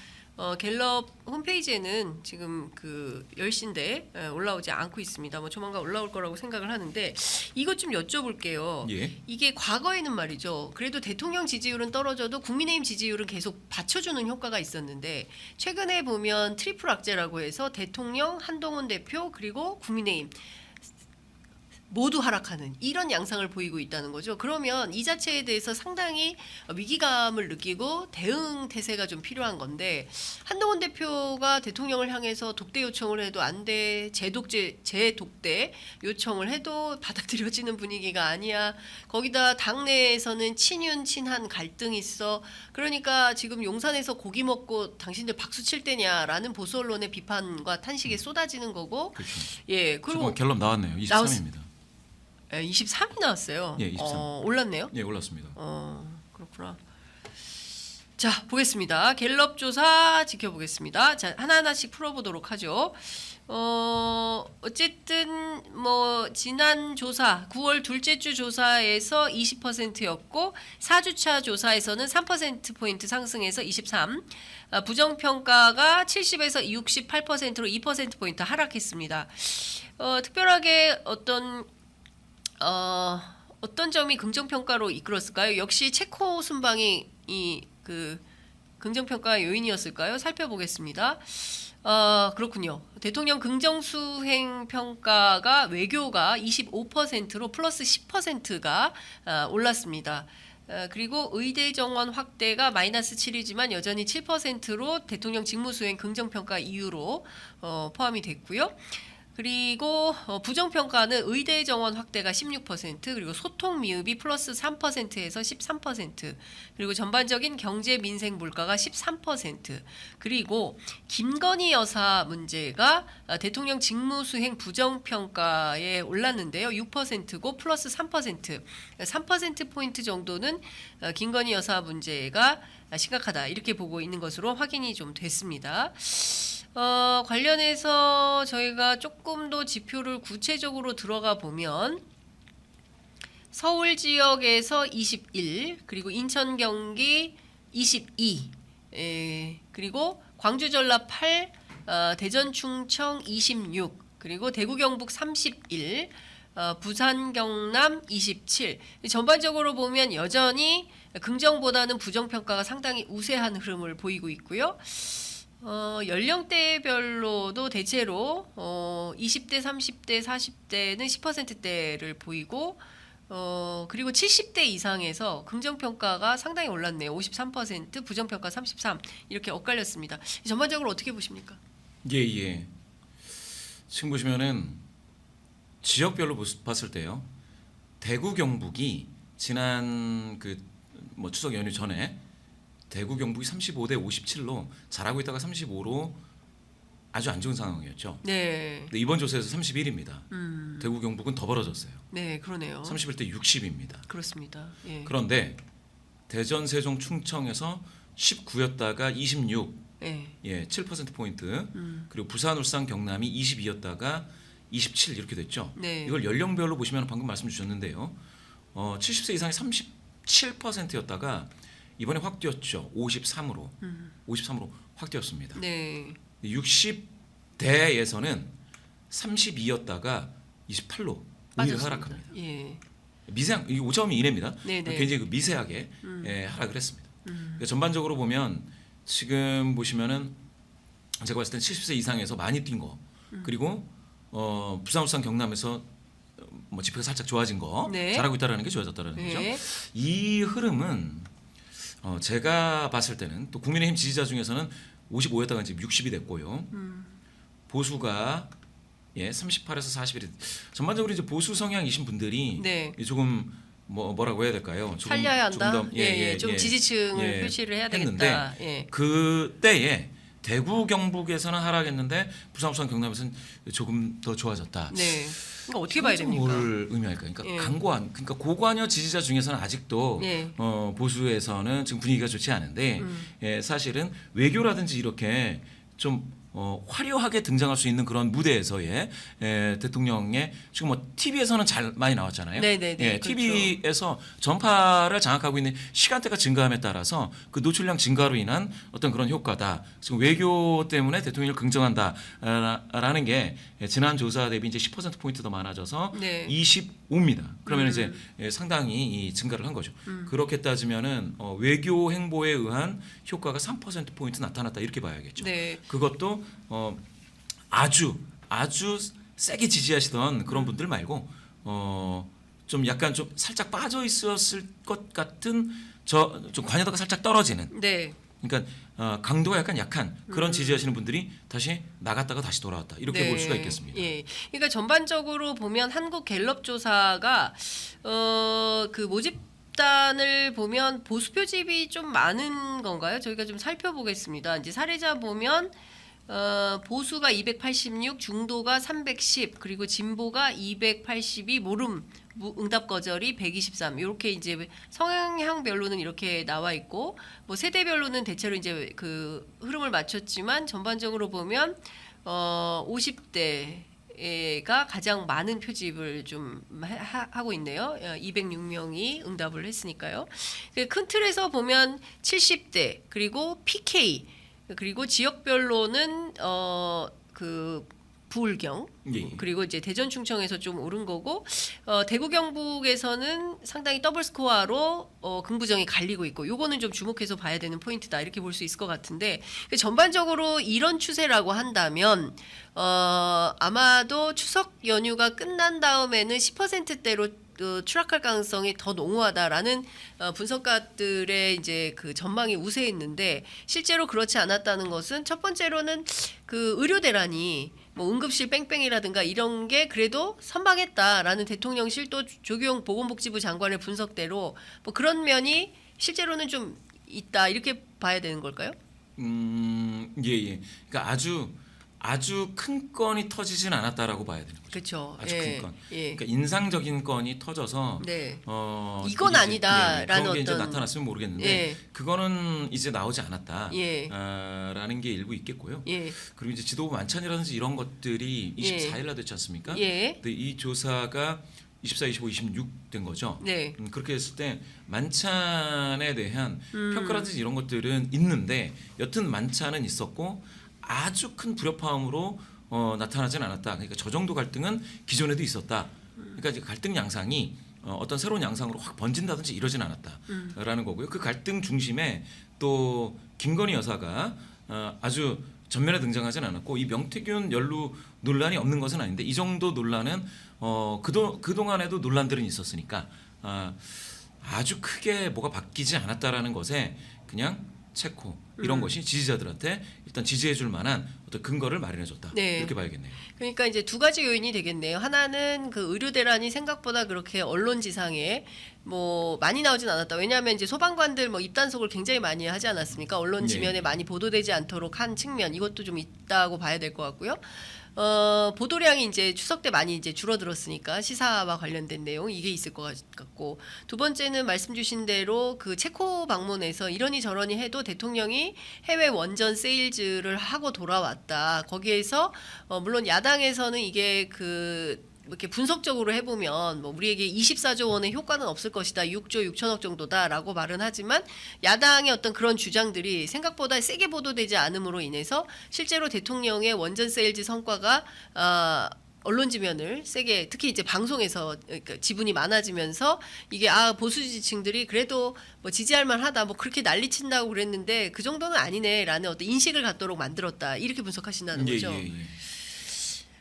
갤럽 홈페이지에는 지금 10시인데 올라오지 않고 있습니다. 뭐 조만간 올라올 거라고 생각을 하는데 이것 좀 여쭤볼게요. 예. 이게 과거에는 말이죠. 그래도 대통령 지지율은 떨어져도 국민의힘 지지율은 계속 받쳐주는 효과가 있었는데 최근에 보면 트리플 악재라고 해서 대통령, 한동훈 대표 그리고 국민의힘 모두 하락하는 이런 양상을 보이고 있다는 거죠. 그러면 이 자체에 대해서 상당히 위기감을 느끼고 대응 태세가 좀 필요한 건데 한동훈 대표가 대통령을 향해서 독대 요청을 해도 안 돼, 재독대 요청을 해도 받아들여지는 분위기가 아니야. 거기다 당내에서는 친윤 친한 갈등이 있어. 그러니까 지금 용산에서 고기 먹고 당신들 박수 칠 때냐라는 보수 언론의 비판과 탄식이 쏟아지는 거고. 그렇죠. 예, 그리고 지금 갤럽 나왔네요. 23입니다. 23이 나왔어요. 예, 23. 올랐네요. 예, 올랐습니다. 그렇구나. 자, 보겠습니다. 갤럽 조사 지켜보겠습니다. 자, 하나하나씩 풀어보도록 하죠. 어쨌든 뭐 지난 조사 9월 둘째 주 조사에서 20%였고 4주차 조사에서는 3%포인트 상승해서 23. 부정평가가 70에서 68%로 2%포인트 하락했습니다. 특별하게 어떤 점이 긍정평가로 이끌었을까요? 역시 체코 순방이 긍정평가 요인이었을까요? 살펴보겠습니다. 그렇군요. 대통령 긍정수행 평가가 외교가 25%로 플러스 10%가 올랐습니다. 그리고 의대 정원 확대가 마이너스 7이지만 여전히 7%로 대통령 직무수행 긍정평가 이유로 포함이 됐고요. 그리고 부정평가는 의대 정원 확대가 16%, 그리고 소통 미흡이 플러스 3%에서 13%, 그리고 전반적인 경제 민생 물가가 13%, 그리고 김건희 여사 문제가 대통령 직무수행 부정평가에 올랐는데요. 6%고 플러스 3%, 3%포인트 정도는 김건희 여사 문제가 심각하다 이렇게 보고 있는 것으로 확인이 좀 됐습니다. 관련해서 저희가 조금 더 지표를 구체적으로 들어가 보면 서울 지역에서 21, 그리고 인천 경기 22, 그리고 광주 전라 8, 대전 충청 26, 그리고 대구 경북 31, 부산 경남 27. 전반적으로 보면 여전히 긍정보다는 부정평가가 상당히 우세한 흐름을 보이고 있고요. 연령대별로도 대체로 20대, 30대, 40대는 10%대를 보이고 그리고 70대 이상에서 긍정평가가 상당히 올랐네요. 53%, 부정평가 33 이렇게 엇갈렸습니다. 전반적으로 어떻게 보십니까? 예. 지금 보시면은 지역별로 봤을 때요. 대구 경북이 지난 뭐 추석 연휴 전에 대구 경북이 35대 57로 잘하고 있다가 35로 아주 안 좋은 상황이었죠. 네. 근데 이번 조사에서 31입니다. 대구 경북은 더 벌어졌어요. 네, 그러네요. 31대 60입니다. 그렇습니다. 예. 그런데 대전, 세종, 충청에서 19였다가 26, 예. 7% 포인트. 그리고 부산, 울산, 경남이 22였다가 27 이렇게 됐죠. 네. 이걸 연령별로 보시면 방금 말씀 주셨는데요. 70세 이상이 37%였다가 이번에 확 뛰었죠. 53으로. 53으로 확 뛰었습니다. 네. 60대에서는 32였다가 28로 오히려 하락합니다. 예. 미세한 이 5.2 이내입니다. 네네. 굉장히 미세하게 하락을 했습니다. 그러니까 전반적으로 보면 지금 보시면은 제가 봤을 땐 70세 이상에서 많이 뛴 거, 그리고 부산, 울산, 경남에서 뭐 지표가 살짝 좋아진 거, 네. 잘하고 있다라는 게 좋아졌다라는 거죠. 네. 이 흐름은 제가 봤을 때는 또 국민의힘 지지자 중에서는 55였다가 지금 60이 됐고요. 보수가 38에서 41이 전반적으로 이제 보수 성향이신 분들이 네. 조금 뭐라고 해야 될까요? 조금, 살려야 한다. 조금 더, 좀 지지층을 표시를 해야 되겠다. 했는데 그때에 대구 경북에서는 하락했는데 부산, 울산, 경남에서는 조금 더 좋아졌다. 네. 그러니까 어떻게 봐야 됩니까? 뭘 의미할까? 그러니까 강고한, 그러니까 고관여 지지자 중에서는 아직도 네. 보수에서는 지금 분위기가 좋지 않은데 사실은 외교라든지 이렇게 좀 화려하게 등장할 수 있는 그런 무대에서의 대통령의 지금 뭐 TV에서는 잘 많이 나왔잖아요. 네네네. TV에서 전파를 장악하고 있는 시간대가 증가함에 따라서 그 노출량 증가로 인한 어떤 그런 효과다. 지금 외교 때문에 대통령을 긍정한다라는 게 지난 조사 대비 이제 10% 포인트 더 많아져서 네. 25입니다. 그러면 이제 상당히 증가를 한 거죠. 그렇게 따지면은 외교 행보에 의한 효과가 3% 포인트 나타났다 이렇게 봐야겠죠. 네. 그것도 아주 세게 지지하시던 그런 분들 말고 좀 약간 좀 살짝 빠져 있었을 것 같은 좀 관여도가 살짝 떨어지는, 네. 그러니까 강도가 약간 약한 그런 지지하시는 분들이 다시 나갔다가 다시 돌아왔다 이렇게 네. 볼 수가 있겠습니다. 예. 그러니까 전반적으로 보면 한국 갤럽 조사가 그 모집단을 보면 보수 표집이 좀 많은 건가요? 저희가 좀 살펴보겠습니다. 이제 사례자 보면 보수가 286, 중도가 310, 그리고 진보가 282, 모름 응답 거절이 123. 이렇게 이제 성향별로는 이렇게 나와 있고, 뭐 세대별로는 대체로 이제 그 흐름을 맞췄지만 전반적으로 보면 50대가 가장 많은 표집을 좀 하고 있네요. 206명이 응답을 했으니까요. 큰 틀에서 보면 70대 그리고 PK 그리고 지역별로는 그 부울경 예. 그리고 이제 대전 충청에서 좀 오른 거고 대구 경북에서는 상당히 더블 스코어로 긍부정이 갈리고 있고 요거는 좀 주목해서 봐야 되는 포인트다 이렇게 볼 수 있을 것 같은데 전반적으로 이런 추세라고 한다면 아마도 추석 연휴가 끝난 다음에는 10%대로 추락할 가능성이 더 농후하다라는 분석가들의 이제 그 전망이 우세했는데 실제로 그렇지 않았다는 것은 첫 번째로는 그 의료 대란이 뭐 응급실 뺑뺑이라든가 이런 게 그래도 선방했다라는 대통령실 또 조규용 보건복지부 장관의 분석대로 뭐 그런 면이 실제로는 좀 있다 이렇게 봐야 되는 걸까요? 예. 그러니까 아주 큰 건이 터지진 않았다라고 봐야 되는 거죠. 그렇죠. 아주 큰 건. 예. 그러니까 인상적인 건이 터져서 네. 이건 이게 이제, 아니다라는 그런 게 이제 어떤 나타났으면 모르겠는데 예. 그거는 이제 나오지 않았다. 예. 라는 게 일부 있겠고요. 예. 그리고 이제 지도부 만찬이라든지 이런 것들이 예. 24일 날 됐지 않습니까? 예. 근데 이 조사가 24, 25, 26 된 거죠. 네. 그렇게 했을 때 만찬에 대한 평가라든지 이런 것들은 있는데 여튼 만찬은 있었고 아주 큰 불협화음으로 나타나진 않았다. 그러니까 저 정도 갈등은 기존에도 있었다. 그러니까 이제 갈등 양상이 어떤 새로운 양상으로 확 번진다든지 이러진 않았다라는 거고요. 그 갈등 중심에 또 김건희 여사가 아주 전면에 등장하진 않았고 이 명태균 연루 논란이 없는 것은 아닌데 이 정도 논란은 그동안에도 논란들은 있었으니까 아주 크게 뭐가 바뀌지 않았다라는 것에 그냥 체코 이런 것이 지지자들한테 일단 지지해줄 만한 어떤 근거를 마련해줬다. 네. 이렇게 봐야겠네요. 그러니까 이제 두 가지 요인이 되겠네요. 하나는 그 의료 대란이 생각보다 그렇게 언론 지상에 뭐 많이 나오진 않았다. 왜냐하면 이제 소방관들 뭐 입단속을 굉장히 많이 하지 않았습니까? 언론 지면에 예. 많이 보도되지 않도록 한 측면 이것도 좀 있다고 봐야 될 것 같고요. 보도량이 이제 추석 때 많이 이제 줄어들었으니까 시사와 관련된 내용 이게 있을 것 같고 두 번째는 말씀 주신 대로 그 체코 방문에서 이러니 저러니 해도 대통령이 해외 원전 세일즈를 하고 돌아왔다. 거기에서 물론 야당에서는 이게 이렇게 분석적으로 해보면 뭐 우리에게 24조 원의 효과는 없을 것이다. 6조 6천억 정도다라고 말은 하지만 야당의 어떤 그런 주장들이 생각보다 세게 보도되지 않음으로 인해서 실제로 대통령의 원전 세일즈 성과가 언론 지면을 세게 특히 이제 방송에서 그러니까 지분이 많아지면서 이게 보수 지지층들이 그래도 뭐 지지할 만하다 뭐 그렇게 난리친다고 그랬는데 그 정도는 아니네라는 어떤 인식을 갖도록 만들었다 이렇게 분석하신다는 거죠. 예.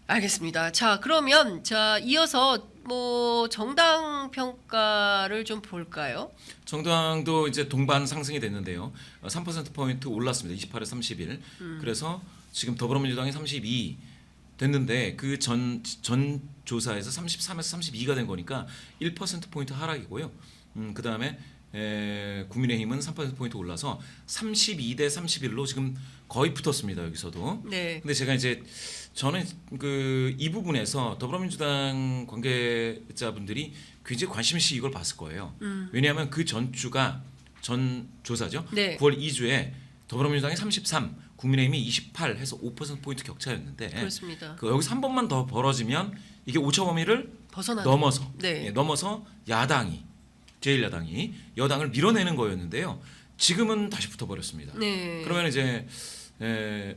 알겠습니다. 자, 그러면 이어서 뭐 정당 평가를 좀 볼까요? 정당도 이제 동반 상승이 됐는데요. 3% 포인트 올랐습니다. 28에 31. 그래서 지금 더불어민주당이 32 됐는데 그 전 조사에서 33에서 32가 된 거니까 1% 포인트 하락이고요. 그다음에 국민의힘은 3% 포인트 올라서 32대 31로 지금 거의 붙었습니다. 여기서도. 네. 근데 제가 이제 저는 이 부분에서 더불어민주당 관계자분들이 굉장히 관심 있이 이걸 봤을 거예요. 왜냐하면 그 전주가 전 조사죠. 네. 9월 2주에 더불어민주당이 33, 국민의힘이 28 해서 5% 포인트 격차였는데 그렇습니다. 여기서 한 번만 더 벌어지면 이게 오차 범위를 넘어서 네. 넘어서 야당이 제1야당이 여당을 밀어내는 거였는데요. 지금은 다시 붙어버렸습니다. 네. 그러면 이제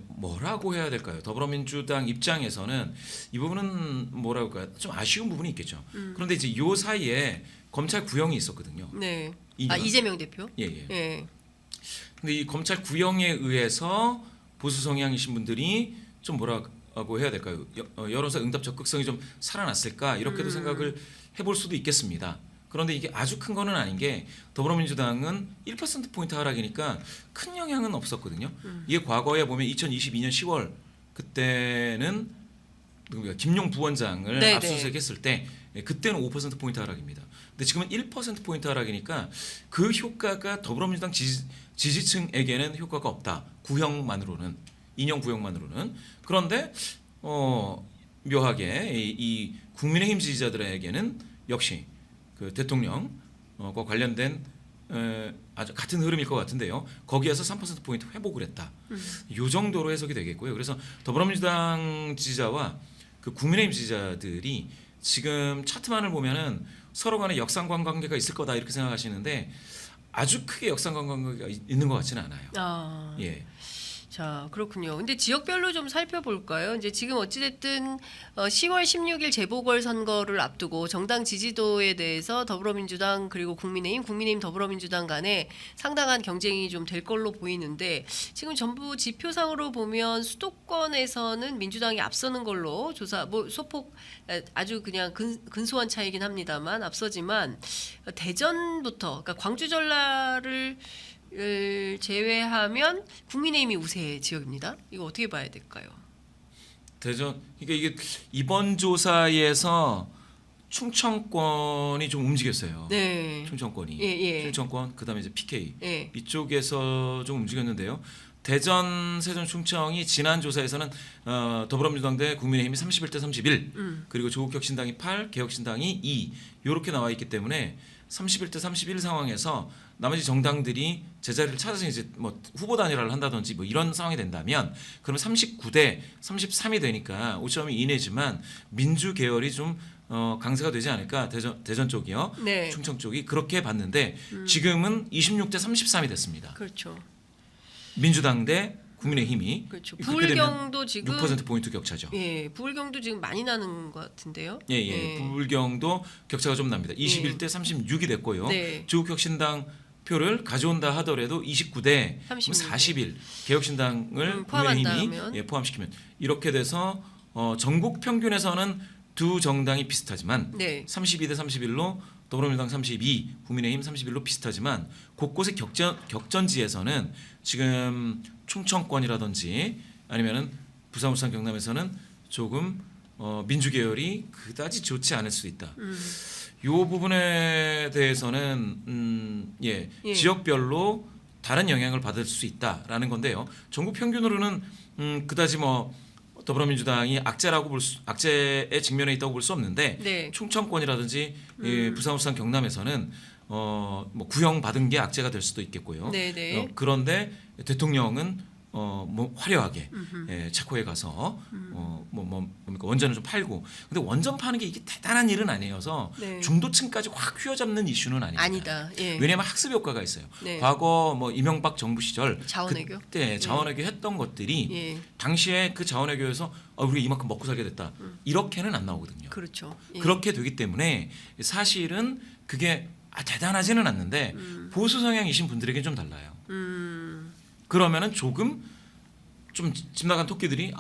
뭐라고 해야 될까요? 더불어민주당 입장에서는 이 부분은 뭐라고 할까요? 좀 아쉬운 부분이 있겠죠. 그런데 이제 요 사이에 검찰 구형이 있었거든요. 네. 2년. 이재명 대표? 예. 예. 근데 이 검찰 구형에 의해서 보수 성향이신 분들이 좀 뭐라고 해야 될까요? 여론사 응답 적극성이 좀 살아났을까 이렇게도 생각을 해볼 수도 있겠습니다. 그런데 이게 아주 큰 거는 아닌 게 더불어민주당은 1% 포인트 하락이니까 큰 영향은 없었거든요. 이게 과거에 보면 2022년 10월 그때는 누구야 김용 부원장을 네네. 압수수색했을 때 그때는 5% 포인트 하락입니다. 근데 지금은 1% 포인트 하락이니까 그 효과가 더불어민주당 지지층에게는 효과가 없다. 구형만으로는 인용 구형만으로는. 그런데 묘하게 이 국민의힘 지지자들에게는 역시 그 대통령과 관련된 아주 같은 흐름일 것 같은데요. 거기에서 3% 포인트 회복을 했다. 이 정도로 해석이 되겠고요. 그래서 더불어민주당 지지자와 그 국민의힘 지지자들이 지금 차트만을 보면은 서로 간에 역상관 관계가 있을 거다 이렇게 생각하시는데 아주 크게 역상관 관계가 있는 것 같지는 않아요. 예. 자, 그렇군요. 근데 지역별로 좀 살펴볼까요? 이제 지금 어찌됐든 10월 16일 재보궐 선거를 앞두고 정당 지지도에 대해서 더불어민주당 그리고 국민의힘 더불어민주당 간에 상당한 경쟁이 좀 될 걸로 보이는데 지금 전부 지표상으로 보면 수도권에서는 민주당이 앞서는 걸로 조사 소폭 아주 그냥 근소한 차이긴 합니다만 앞서지만 대전부터 그러니까 광주 전라를 제외하면 국민의힘이 우세 지역입니다. 이거 어떻게 봐야 될까요? 대전 그러니까 이게 이번 조사에서 충청권이 좀 움직였어요. 네. 충청권이 예, 예. 충청권 그다음에 이제 PK 예. 이쪽에서 좀 움직였는데요. 대전, 세종, 충청이 지난 조사에서는 더불어민주당 대 국민의힘이 31대 31 그리고 조국혁신당이 8, 개혁신당이 2 이렇게 나와 있기 때문에 31대 31 상황에서 나머지 정당들이 제자리를 찾아서 이제 뭐 후보 단일화를 한다든지 뭐 이런 상황이 된다면 그러면 39대 33이 되니까 5점이 이내지만 민주 계열이 좀 강세가 되지 않을까 대전 쪽이요, 네. 충청 쪽이 그렇게 봤는데 지금은 26대 33이 됐습니다. 그렇죠. 민주당 대 국민의힘이 그렇죠. 그렇게 되면 부울경도 지금 6% 포인트 격차죠. 예, 부울경도 지금 많이 나는 것 같은데요. 예. 부울경도 격차가 좀 납니다. 21대 36이 됐고요. 네. 조국혁신당 표를 가져온다 하더라도 29대 41 개혁신당을 국민의힘이 포함한다면 포함시키면 이렇게 돼서 전국 평균에서는 두 정당이 비슷하지만 네. 32대 31로 더불어민주당 32, 국민의힘 31로 비슷하지만 곳곳의 격전지에서는 지금 충청권이라든지 아니면은 부산, 울산, 경남에서는 조금 민주 계열이 그다지 좋지 않을 수 있다. 이 부분에 대해서는 예. 지역별로 다른 영향을 받을 수 있다라는 건데요. 전국 평균으로는 그다지 뭐 더불어민주당이 악재에 직면해 있다고 볼 수 없는데 네. 충청권이라든지 부산, 울산, 경남에서는 뭐 구형받은 게 악재가 될 수도 있겠고요. 네네. 그런데 대통령은 뭐 화려하게 체코에 가서 뭡니까 원전을 좀 팔고 근데 원전 파는 게 이게 대단한 일은 아니어서 네. 중도층까지 확 휘어잡는 이슈는 아닙니다. 아니다. 예. 왜냐하면 학습 효과가 있어요. 네. 과거 뭐 이명박 정부 시절 자원외교? 그때 자원외교 했던 것들이 예. 당시에 그 자원외교에서 우리 이만큼 먹고 살게 됐다 이렇게는 안 나오거든요. 그렇죠. 예. 그렇게 되기 때문에 사실은 그게 대단하지는 않는데 보수 성향이신 분들에겐 좀 달라요. 그러면은 조금 좀 집 나간 토끼들이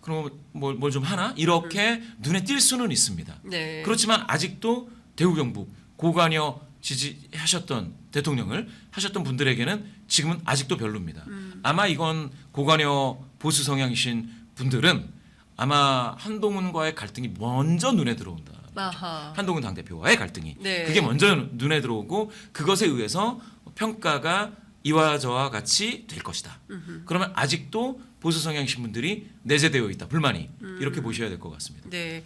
그럼 뭘 좀 하나 이렇게 눈에 띌 수는 있습니다. 네. 그렇지만 아직도 대구 경북 고관여 지지하셨던 대통령을 하셨던 분들에게는 지금은 아직도 별로입니다. 아마 이건 고관여 보수 성향이신 분들은 아마 한동훈과의 갈등이 먼저 눈에 들어온다. 아하. 한동훈 당대표와의 갈등이 네. 그게 먼저 눈에 들어오고 그것에 의해서 평가가 이와 저와 같이 될 것이다. 그러면 아직도 보수 성향이신 분들이 내재되어 있다. 불만이 이렇게 보셔야 될 것 같습니다. 네.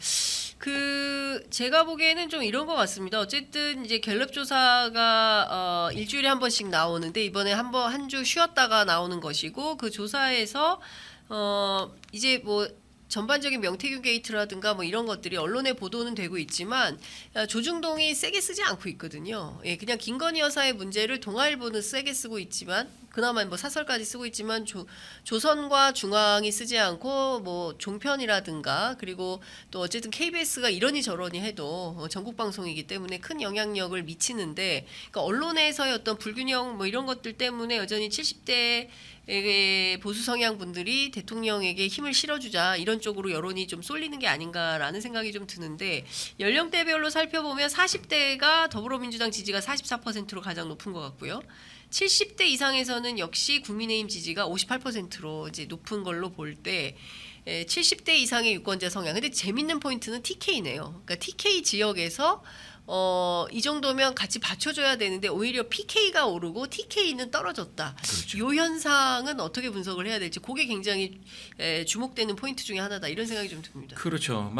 제가 보기에는 좀 이런 것 같습니다. 어쨌든 이제 갤럽 조사가 일주일에 한 번씩 나오는데 이번에 한 주 쉬었다가 나오는 것이고 그 조사에서 이제 뭐 전반적인 명태균 게이트라든가 뭐 이런 것들이 언론에 보도는 되고 있지만 조중동이 세게 쓰지 않고 있거든요. 예, 그냥 김건희 여사의 문제를 동아일보는 세게 쓰고 있지만 그나마 뭐 사설까지 쓰고 있지만 조선과 중앙이 쓰지 않고 뭐 종편이라든가 그리고 또 어쨌든 KBS가 이러니 저러니 해도 전국 방송이기 때문에 큰 영향력을 미치는데 그러니까 언론에서의 어떤 불균형 뭐 이런 것들 때문에 여전히 70대 보수 성향 분들이 대통령에게 힘을 실어주자 이런 쪽으로 여론이 좀 쏠리는 게 아닌가라는 생각이 좀 드는데 연령대별로 살펴보면 40대가 더불어민주당 지지가 44%로 가장 높은 것 같고요. 70대 이상에서는 역시 국민의힘 지지가 58%로 이제 높은 걸로 볼 때 70대 이상의 유권자 성향. 근데 재밌는 포인트는 TK네요. 그러니까 TK 지역에서 이 정도면 같이 받쳐줘야 되는데 오히려 PK가 오르고 TK는 떨어졌다. 그렇죠. 이 현상은 어떻게 분석을 해야 될지 그게 굉장히 주목되는 포인트 중에 하나다 이런 생각이 좀 듭니다. 그렇죠.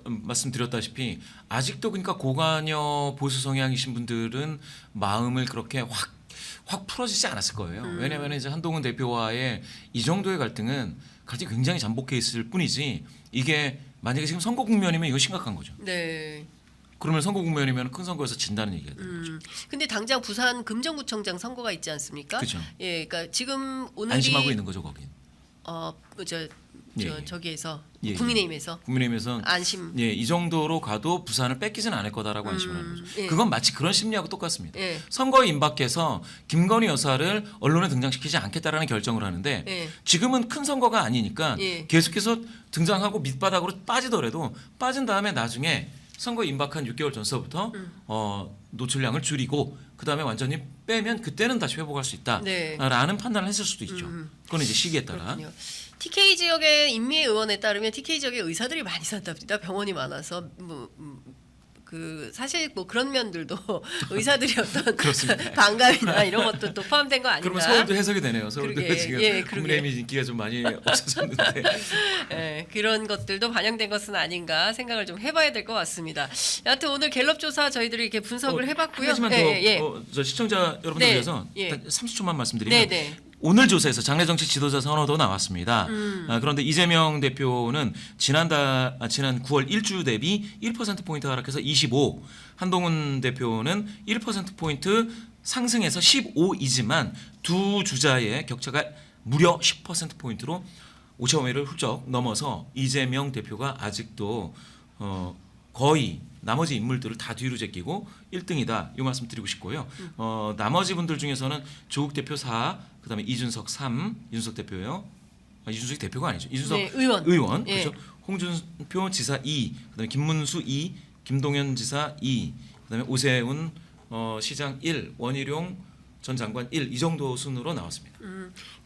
말씀드렸다시피 아직도 그러니까 고관여 보수 성향이신 분들은 마음을 그렇게 확 풀어지지 않았을 거예요. 왜냐하면 이제 한동훈 대표와의 이 정도의 갈등이 굉장히 잠복해 있을 뿐이지 이게 만약에 지금 선거 국면이면 이거 심각한 거죠. 네. 그러면 선거 국면이면 큰 선거에서 진다는 얘기가 되는 거죠. 근데 당장 부산 금정구청장 선거가 있지 않습니까? 그렇죠. 예, 그러니까 지금 오늘이 안심하고 있는 거죠 거긴. 저 저기에서 예. 국민의힘에서 국민의힘에서는 안심. 이 정도로 가도 부산을 뺏기진 않을 거다라고 안심을 하는 거죠. 예. 그건 마치 그런 심리하고 똑같습니다. 예. 선거에 임박해서 김건희 여사를 언론에 등장시키지 않겠다라는 결정을 하는데 예. 지금은 큰 선거가 아니니까 예. 계속해서 등장하고 밑바닥으로 빠지더라도 빠진 다음에 나중에 선거에 임박한 6개월 전서부터 노출량을 줄이고 그다음에 완전히 빼면 그때는 다시 회복할 수 네. 있다라는 판단을 했을 수도 있죠. 그건 이제 시기에 따라. 그렇군요. TK 지역의 임미 의원에 따르면 TK 지역의 의사들이 많이 산답니다. 병원이 많아서 사실 뭐 그런 면들도 의사들이 어떤 그렇습니다. 반감이나 이런 것도 또 포함된 거 아닌가? 그러면 서울도 해석이 되네요. 서울도 그러게, 지금 예, 국민의힘이 인기가 좀 많이 없어졌는데 예, 그런 것들도 반영된 것은 아닌가 생각을 좀 해봐야 될 것 같습니다. 여하튼 오늘 갤럽 조사 저희들이 이렇게 분석을 해봤고요. 하지만 저 시청자 여러분들 네, 위해서 예. 30초만 말씀드리면 네네. 오늘 조사에서 장래 정치 지도자 선호도 나왔습니다. 그런데 이재명 대표는 지난 9월 1주 대비 1%포인트 하락해서 25, 한동훈 대표는 1%포인트 상승해서 15이지만 두 주자의 격차가 무려 10%포인트로 5,500을 훌쩍 넘어서 이재명 대표가 아직도 거의 나머지 인물들을 다 뒤로 제끼고 1등이다. 이 말씀 드리고 싶고요. 나머지 분들 중에서는 조국 대표 4, 그다음에 이준석 3, 이준석 대표요. 이준석이 대표가 아니죠. 이준석 네, 의원. 예. 그렇죠. 홍준표 지사 2, 그다음에 김문수 2, 김동연 지사 2, 그다음에 오세훈 시장 1, 원희룡 전 장관 1, 이 정도 순으로 나왔습니다.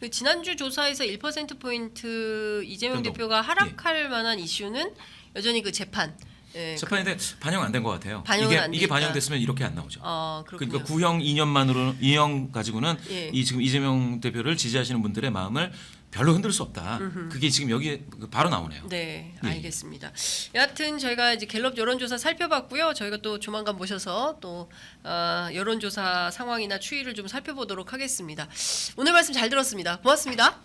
그 지난주 조사에서 1%포인트 이재명 정도. 대표가 하락할 만한 이슈는 여전히 그 재판. 예, 재판인데 반영 안 된 것 같아요. 반영은 안 이게 됐다. 반영됐으면 이렇게 안 나오죠. 그렇군요. 그러니까 구형 2년 가지고는 예. 지금 이재명 대표를 지지하시는 분들의 마음을 별로 흔들 수 없다. 그게 지금 여기 바로 나오네요. 네, 예. 알겠습니다. 여하튼 저희가 이제 갤럽 여론조사 살펴봤고요. 저희가 또 조만간 모셔서 또 여론조사 상황이나 추이를 좀 살펴보도록 하겠습니다. 오늘 말씀 잘 들었습니다. 고맙습니다.